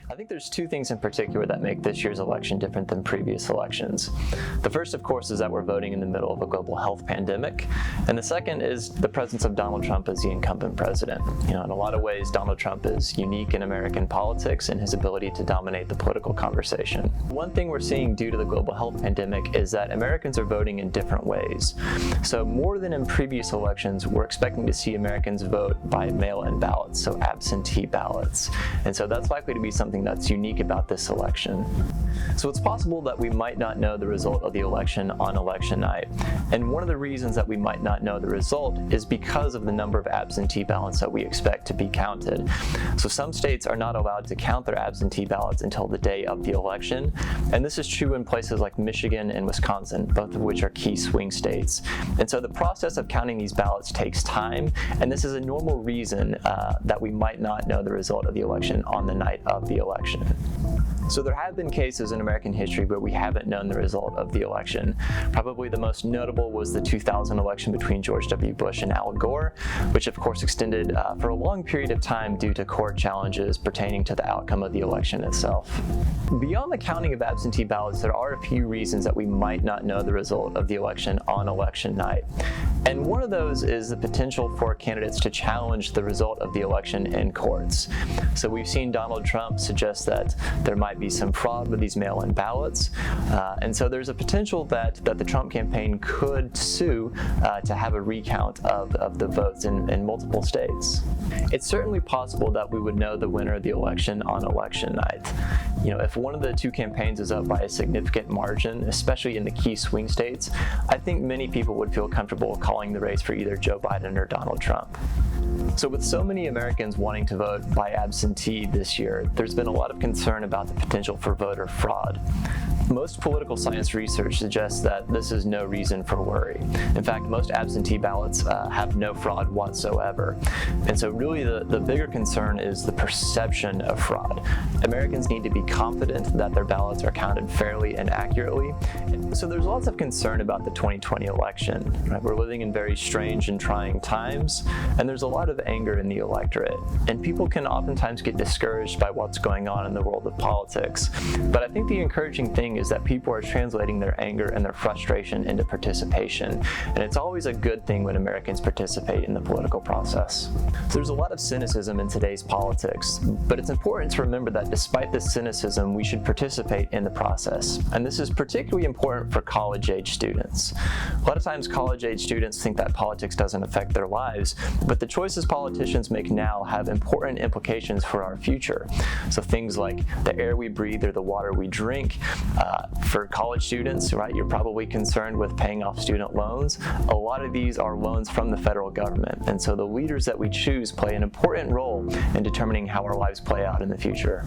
I think there's two things in particular that make this year's election different than previous elections. The first, of course, is that we're voting in the middle of a global health pandemic, and the second is the presence of Donald Trump as the incumbent president. In a lot of ways, Donald Trump is unique in American politics in his ability to dominate the political conversation. One thing we're seeing due to the global health pandemic is that Americans are voting in different ways. So more than in previous elections, we're expecting to see Americans vote by mail-in ballots, so absentee ballots. And so that's likely to be something that's unique about this election. So it's possible that we might not know the result of the election on election night. And one of the reasons that we might not know the result is because of the number of absentee ballots that we expect to be counted. So some states are not allowed to count their absentee ballots until the day of the election. And this is true in places like Michigan and Wisconsin, both of which are key swing states. And so the process of counting these ballots takes time, and this is a normal reason that we might not know the result of the election on the night of the election. So there have been cases in American history where we haven't known the result of the election. Probably the most notable was the 2000 election between George W. Bush and Al Gore, which of course extended for a long period of time due to court challenges pertaining to the outcome of the election itself. Beyond the counting of absentee ballots, there are a few reasons that we might not know the result of the election on election night. And one of those is the potential for candidates to challenge the result of the election in courts. So we've seen Donald Trump suggest that there might be some fraud with these mail-in ballots. And so there's a potential that the Trump campaign could sue to have a recount of the votes in multiple states. It's certainly possible that we would know the winner of the election on election night. If one of the two campaigns is up by a significant margin, especially in the key swing states, I think many people would feel comfortable calling the race for either Joe Biden or Donald Trump. So with so many Americans wanting to vote by absentee this year, there's been a lot of concern about the potential for voter fraud. Most political science research suggests that this is no reason for worry. In fact, most absentee ballots have no fraud whatsoever. And so really the bigger concern is the perception of fraud. Americans need to be confident that their ballots are counted fairly and accurately. So there's lots of concern about the 2020 election. Right? We're living in very strange and trying times, and there's a lot of anger in the electorate. And people can oftentimes get discouraged by what's going on in the world of politics. But I think the encouraging thing is that people are translating their anger and their frustration into participation. And it's always a good thing when Americans participate in the political process. So there's a lot of cynicism in today's politics, but it's important to remember that despite this cynicism, we should participate in the process. And this is particularly important for college-age students. A lot of times college-age students think that politics doesn't affect their lives, but the choices politicians make now have important implications for our future. So things like the air we breathe or the water we drink. For college students, right, you're probably concerned with paying off student loans. A lot of these are loans from the federal government, and so the leaders that we choose play an important role in determining how our lives play out in the future.